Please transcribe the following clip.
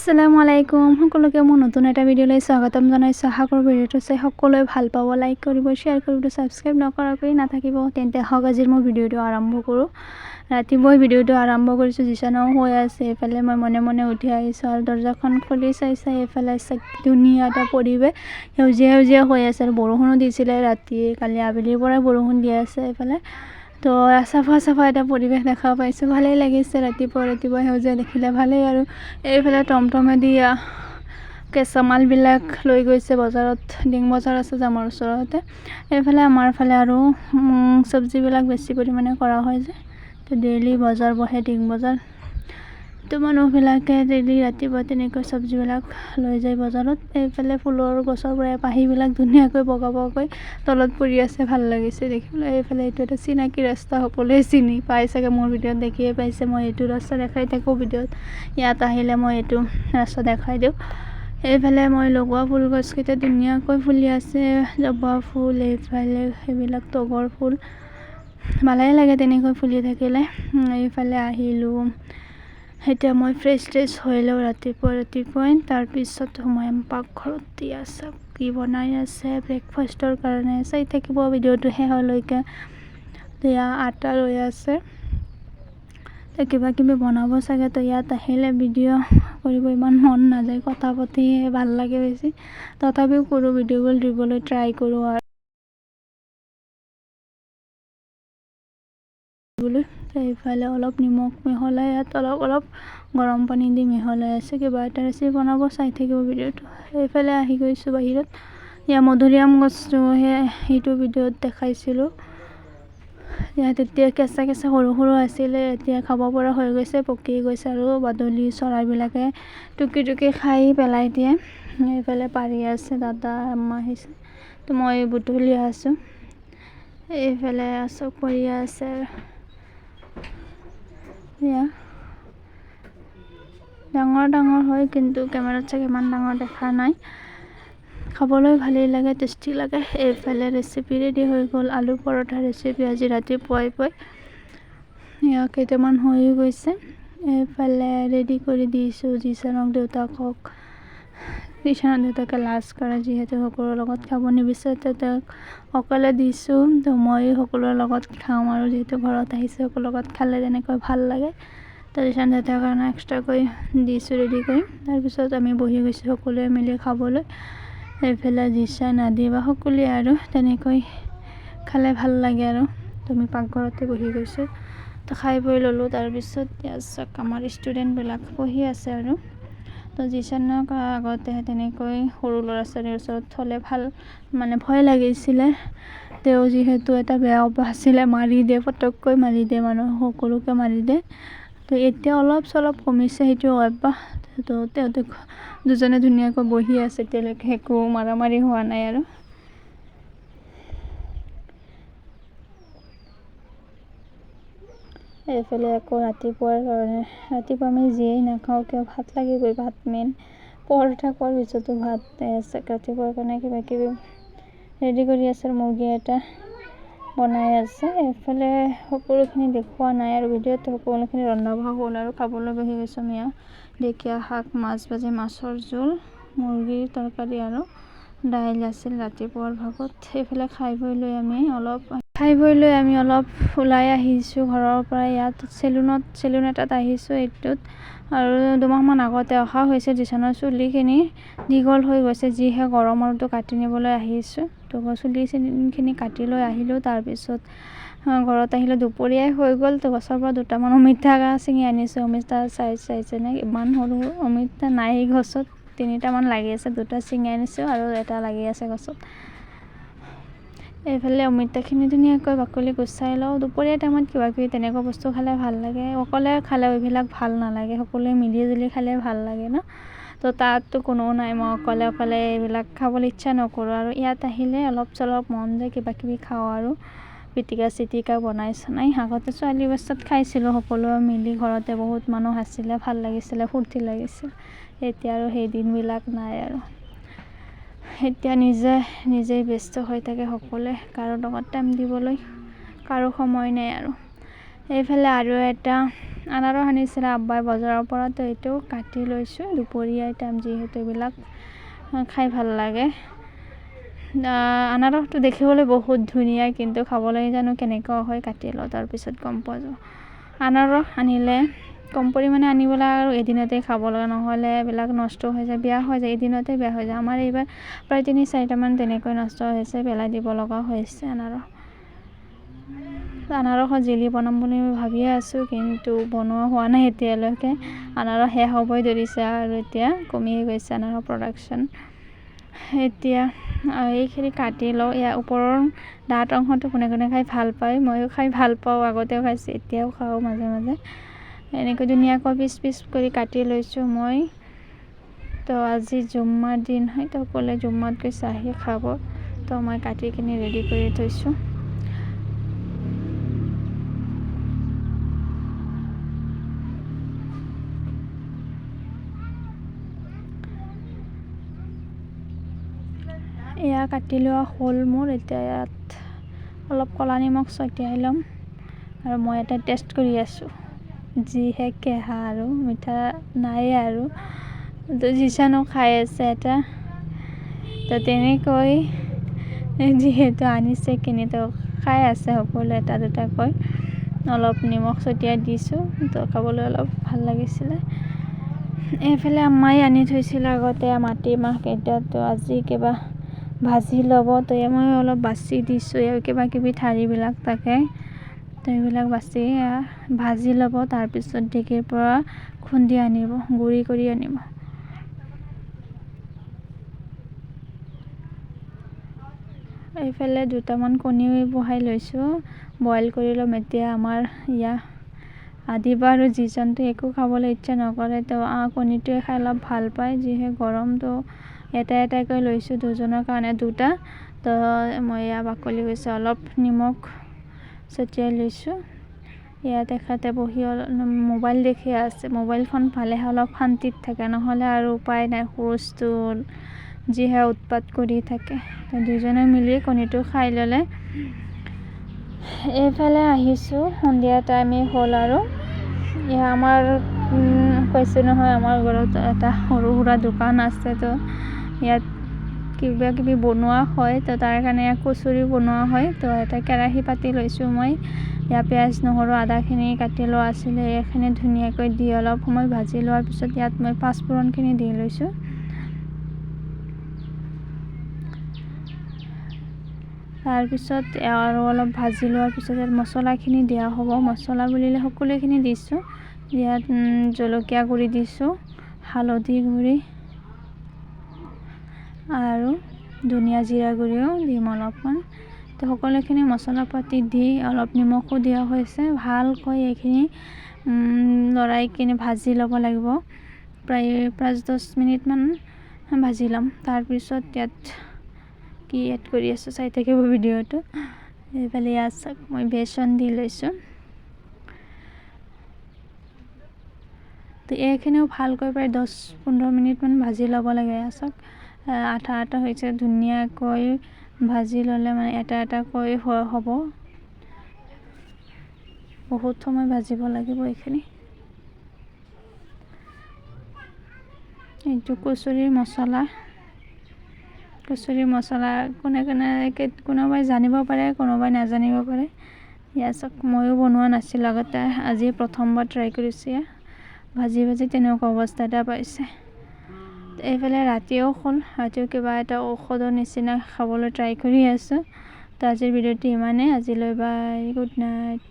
আসসালামু আলাইকুম সকলোকে মোৰ নতুন এটা ভিডিঅ'লৈ স্বাগতম জনাইছোঁ। আশা কৰোঁ ভিডিঅ'টো চাই সকলোৱে ভাল পাব, লাইক কৰিব, শ্বেয়াৰ কৰিব, ছাবস্ক্ৰাইব নকৰাকৈ নাথাকিব। তেন্তে হওক আজিৰ মই ভিডিঅ'টো আৰম্ভ কৰোঁ। ৰাতিপুৱাই ভিডিঅ'টো আৰম্ভ কৰিছোঁ। জিছানো হৈ আছে, এইফালে মই মনে মনে উঠি আহিছোঁ আৰু দৰ্জাখন খুলি চাই এইফালে ধুনীয়া এটা পৰিৱেশ, সেউজীয়া সেউজীয়া হৈ আছে আৰু বৰষুণো দিছিলে ৰাতি, কালি আবেলিৰ পৰাই বৰষুণ দি আছে এইফালে। তো চাফা এটা পৰিৱেশ দেখা পাইছোঁ, ভালেই লাগিছে। ৰাতিপুৱা সেউজীয়া দেখিলে ভালেই। আৰু এইফালে টমটমেদি কেঁচা মালবিলাক লৈ গৈছে বজাৰত, ডিং বজাৰ আছে যে আমাৰ ওচৰতে। এইফালে আমাৰ ফালে আৰু চব্জিবিলাক বেছি পৰিমাণে কৰা হয় যে, তো ডেইলি বজাৰ বহে, ডিং বজাৰ। তো মানুহবিলাকে ডেইলি ৰাতিপুৱা তেনেকৈ চব্জিবিলাক লৈ যায় বজাৰত। এইফালে ফুলৰ গছৰ পৰা পাহিবিলাক ধুনীয়াকৈ বগাকৈ তলত পৰি আছে, ভাল লাগিছে দেখিবলৈ। এইফালে এইটো এটা চিনাকি ৰাস্তা, সকলোৱে চিনি পাই চাগে, মোৰ ভিডিঅ'ত দেখিয়ে পাইছে। মই এইটো ৰাস্তা দেখাই থাকোঁ ভিডিঅ'ত, ইয়াত আহিলে মই এইটো ৰাস্তা দেখাই দিওঁ। এইফালে মই লগোৱা ফুল গছকেইটা ধুনীয়াকৈ ফুলি আছে, জবা ফুল, এইফালে সেইবিলাক তগৰ ফুল, ভালেই লাগে তেনেকৈ ফুলি থাকিলে। এইফালে আহিলোঁ, এতিয়া মই ফ্ৰেছ হৈ লওঁ ৰাতিপুৱাই। তাৰপিছত সোমাই পাকঘৰত। দিয়া চাওক কি বনাই আছে, ব্ৰেকফাষ্টৰ কাৰণে চাই থাকিব ভিডিঅ'টো শেষলৈকে। দিয়া আটা লৈ আছে, কিবা কিবি বনাব চাগে। তো ইয়াত আহিলে ভিডিঅ' কৰিব ইমান মন নাযায়, কথা পাতিহে ভাল লাগে বেছি। তথাপিও কৰোঁ, ভিডিঅ'বোৰ দিবলৈ ট্ৰাই কৰোঁ আৰু এইফালে অলপ নিমখ মিহলাই, ইয়াত অলপ গৰম পানী দি মিহলাই আছে। কিবা এটা ৰেচিপি বনাব, চাই থাকিব ভিডিঅ'টো। এইফালে আহি গৈছোঁ বাহিৰত। ইয়াৰ মধুৰিআম গছটো সেইটো ভিডিঅ'ত দেখাইছিলোঁ। ইয়াত এতিয়া কেঁচা সৰু আছিলে, এতিয়া খাব পৰা হৈ গৈছে, পকি গৈছে আৰু বাদুলি চৰাইবিলাকে টুকি খাই পেলাই দিয়ে। এইফালে পাৰি আছে, দাদা আম্মা আহিছে, তো মই বুটলি আছোঁ। এইফালে চব কৰি আছে। ডাঙৰ হয়, কিন্তু কেমেৰাত চাগে ইমান ডাঙৰ দেখা নাই। খাবলৈ ভালেই লাগে, টেষ্টি লাগে। এইফালে ৰেচিপি ৰেডি হৈ গ'ল, আলু পৰঠা ৰেচিপি আজি ৰাতিপুৱাই কেইটামান হৈ গৈছে। এইফালে ৰেডি কৰি দিছোঁ জিছানক, দেউতাকে লাজ কৰে যিহেতু সকলোৰে লগত খাব নিবিচাৰে, তেওঁক অকলে দিছোঁ। তো মই সকলোৰে লগত খাম আৰু যিহেতু ঘৰত আহিছে, সকলোৰে লগত খালে তেনেকৈ ভাল লাগে। তো জিছান দেউতাৰ কাৰণে এক্সট্ৰাকৈ দিছোঁ ৰেডি কৰি। তাৰপিছত আমি বহি গৈছোঁ সকলোৱে মিলি খাবলৈ। এইফালে জিছান আদি বা সকলোৱে আৰু তেনেকৈ খালে ভাল লাগে আৰু। তো আমি পাকঘৰতে বহি গৈছোঁ, তো খাই বৈ ল'লোঁ। তাৰপিছত আমাৰ ষ্টুডেণ্টবিলাক পঢ়ি আছে আৰু। তো জিছানক আগতে তেনেকৈ সৰু ল'ৰা ছোৱালীৰ ওচৰত থ'লে ভয় লাগিছিলে। তেওঁ যিহেতু এটা বেয়া অভ্যাস আছিলে, মাৰি দিয়ে, পটককৈ মাৰি দিয়ে, মানুহ সকলোকে মাৰি দিয়ে। তো এতিয়া অলপ চলপ কমিছে সেইটো অভ্যাস। তো তেওঁলোকে দুজনে ধুনীয়াকৈ বহি আছে, এতিয়ালৈকে একো মাৰামাৰি হোৱা নাই আৰু। এইফালে আকৌ ৰাতিপুৱা আমি যিয়েই নাখাওঁ কিয় ভাত লাগিবই, ভাত মেইন। পৰঠা খোৱাৰ পিছতো ভাত ৰাতিপুৱাৰ কাৰণে কিবা কিবি ৰেডি কৰি আছে, মুৰ্গী এটা বনাই আছে। এইফালে সকলোখিনি দেখুওৱা নাই আৰু ভিডিঅ'ত, সকলোখিনি ৰন্ধা বঢ়া হ'ল আৰু খাবলৈ বহি গৈছোঁ আমি। ঢেকীয়া শাক, মাছ ভাজি, মাছৰ জোল, মুৰ্গীৰ তৰকাৰী আৰু দাইল আছিল ৰাতিপুৱাৰ ভাগত। সেইফালে খাই বৈ লৈ আমি অলপ ওলাই আহিছোঁ ঘৰৰ পৰা। ইয়াত চেলুন এটাত আহিছোঁ, এইটোত আৰু 2 মাহমান আগতে অহা হৈছে। জিছানৰ চুলিখিনি দীঘল হৈ গৈছে, যিহে গৰম, আৰু কাটি নিবলৈ আহিছোঁ। তো চুলিখিনি কাটি লৈ আহিলোঁ। তাৰপিছত ঘৰত আহিলোঁ, দুপৰীয়াই হৈ গ'ল। তো গছৰ পৰা 2টামান অমিতা ছিঙি আনিছোঁ। অমিতা চাইছেনে ইমান সৰু অমিতা নাই গছত, 3টামান লাগি আছে, 2টা ছিঙি আনিছোঁ আৰু এটা লাগি আছে গছত। এইফালে অমিতাখিনি ধুনীয়াকৈ বাকলি গুচাই লওঁ। দুপৰীয়া টাইমত কিবা কিবি তেনেকুৱা বস্তু খালে ভাল লাগে, অকলে খালে এইবিলাক ভাল নালাগে, সকলোৱে মিলি জুলি খালে ভাল লাগে ন। তো তাততো কোনো নাই, মই অকলে এইবিলাক খাবলৈ ইচ্ছা নকৰোঁ। আৰু ইয়াত আহিলে অলপ চলপ মন যায়, কিবা কিবি খাওঁ আৰু পিটিকা বনাই চনাই। আগতে ছোৱালী অৱস্থাত খাইছিলোঁ সকলোৱে মিলি, ঘৰতে বহুত মানুহ আছিলে, ভাল লাগিছিলে, ফূৰ্তি লাগিছিল। এতিয়া আৰু সেই দিনবিলাক নাই আৰু। এতিয়া নিজেই ব্যস্ত হৈ থাকে সকলোৱে, কাৰো লগত টাইম দিবলৈ কাৰো সময় নাই আৰু। এইফালে আৰু এটা আনাৰস আনিছিলে আব্বাই বজাৰৰ পৰা, তো এইটো কাটি লৈছোঁ। দুপৰীয়া টাইম যিহেতু এইবিলাক খাই ভাল লাগে। আনাৰসটো দেখিবলৈ বহুত ধুনীয়া, কিন্তু খাবলৈ জানো কেনেকুৱা হয় কাটি লওঁ, তাৰপিছত গম পোৱা যাব। আনাৰস আনিলে কম পৰিমাণে আনিব লাগে আৰু এদিনতে খাব লাগে, নহ'লে এইবিলাক নষ্ট হৈ যায়, বেয়া হৈ যায়, এদিনতে বেয়া হৈ যায়। আমাৰ এইবাৰ প্ৰায় 3-4টামান তেনেকৈ নষ্ট হৈছে, পেলাই দিব লগা হৈছে আনাৰসৰ জেলি বনাম বুলি ভাবিয়ে আছোঁ, কিন্তু বনোৱা হোৱা নাই এতিয়ালৈকে। আনাৰস শেষ হ'বই ধৰিছে আৰু এতিয়া কমিয়ে গৈছে আনাৰস প্ৰডাকশ্যন। এতিয়া এইখিনি কাটি লওঁ। ইয়াৰ ওপৰৰ ডাঠ অংশটো কোনে কোনে খাই ভাল পায়, ময়ো খাই ভাল পাওঁ, আগতেও খাইছোঁ, এতিয়াও খাওঁ মাজে মাজে। এনেকৈ ধুনীয়াকৈ পিচ পিচ কৰি কাটি লৈছোঁ মই। তো আজি জুম্মাৰ দিন হয়, তো সকলোৱে জুম্মাত গৈছে, আহি খাব, তো মই কাটি কিনি ৰেডি কৰি থৈছোঁ। এয়া কাটি লোৱা হ'ল মোৰ। এতিয়া ইয়াত অলপ ক'লা নিমখ ছটিয়াই ল'ম, আৰু মই এটা টেষ্ট কৰি আছোঁ, যিহে কেহা আৰু মিঠা নাই আৰু, তো যিচানো খাই আছে এটা। তো তেনেকৈ যিহেতু আনিছে কিনি, তো খাই আছে সকলোৱে এটা দুটাকৈ। অলপ নিমখ ছটিয়াই দিছোঁ, তো খাবলৈ অলপ ভাল লাগিছিলে। এইফালে আম্মাই আনি থৈছিলে আগতে মাটিমাহ কেইটা, তো আজি কিবা ভাজি ল'ব, তো মই অলপ বাছি দিছোঁ। কিবা কিবি ঠাৰিবিলাক থাকে, তো এইবিলাক বাছি ভাজি ল'ব, তাৰপিছত ঢেঁকীৰ পৰা খুন্দি আনিব, গুড়ি কৰি আনিব। এইফালে 2টামান কণী বহাই লৈছোঁ, বইল কৰি ল'ম। এতিয়া আমাৰ আদিবা আৰু যিজনটো একো খাবলৈ ইচ্ছা নকৰে, তো কণীটোৱে খাই অলপ ভাল পায়, যিহে গৰমটো এটা এটাকৈ লৈছোঁ, দুজনৰ কাৰণে 2টা। তো মই বাকলি গৈছে, অলপ নিমখ ছটিয়াই লৈছোঁ। ইয়াত এখেতে বহি মোবাইল দেখি আছে, মোবাইলখন পালেহে অলপ শান্তিত থাকে, নহ'লে আৰু উপায় নাই, হুলস্থুল যিহে উৎপাত কৰি থাকে। তো দুজনে মিলি কণীটো খাই ল'লে। এইফালে আহিছোঁ, সন্ধিয়া টাইমেই হ'ল আৰু। আমাৰ কৈছোঁ নহয়, আমাৰ ঘৰত এটা সৰু সুৰা দোকান আছে, তো ইয়াত কিবা কিবি বনোৱা হয়, তো তাৰ কাৰণে কচুৰি বনোৱা হয়। তো এটা কেৰাহী পাতি লৈছোঁ মই। ইয়াত পিঁয়াজ নহৰু আদাখিনি কাটি লোৱা আছিলে, এইখিনি ধুনীয়াকৈ দি অলপ সময় ভাজি লোৱাৰ পিছত ইয়াত মই পাঁচফোৰণখিনি দি লৈছোঁ। তাৰপিছত আৰু অলপ ভাজি লোৱাৰ পিছত ইয়াত মছলাখিনি দিয়া হ'ব। মছলা বুলিলে সকলোখিনি দিছোঁ। ইয়াত জলকীয়া গুড়ি দিছোঁ, হালধি গুড়ি আৰু ধনিয়া জিৰা গুড়িও দিম অলপমান। তো সকলোখিনি মছলা পাতি দি অলপ নিমখো দিয়া হৈছে। ভালকৈ এইখিনি লৰাই কিনে ভাজি ল'ব লাগিব, প্ৰায় 5-10 মিনিটমান ভাজি ল'ম। তাৰপিছত ইয়াত কি এড কৰি আছোঁ চাই থাকিব ভিডিঅ'টো। এইফালে ইয়াত চাওক, মই বেচন দি লৈছোঁ। তো এইখিনিও ভালকৈ প্ৰায় 10-15 মিনিটমান ভাজি ল'ব লাগে। চাওক আঠা আঠা হৈছে, ধুনীয়াকৈ ভাজি ল'লে মানে এটা এটাকৈ হ'ব। বহুত সময় ভাজিব লাগিব এইখিনি। এইটো কচুৰিৰ মছলা কোনোবাই জানিব পাৰে, কোনোবাই নাজানিব পাৰে। ইয়াত চাওক, ময়ো বনোৱা নাছিলোঁ আগতে, আজি প্ৰথমবাৰ ট্ৰাই কৰিছোঁ। ভাজি ভাজি তেনেকুৱা অৱস্থা এটা পাইছে। এইফালে ৰাতিও হ'ল, ৰাতিও কিবা এটা ঔষধৰ নিচিনা খাবলৈ ট্ৰাই কৰি আছোঁ। তো আজিৰ ভিডিঅ'টো ইমানেই, আজিলৈ বাই, গুড নাইট।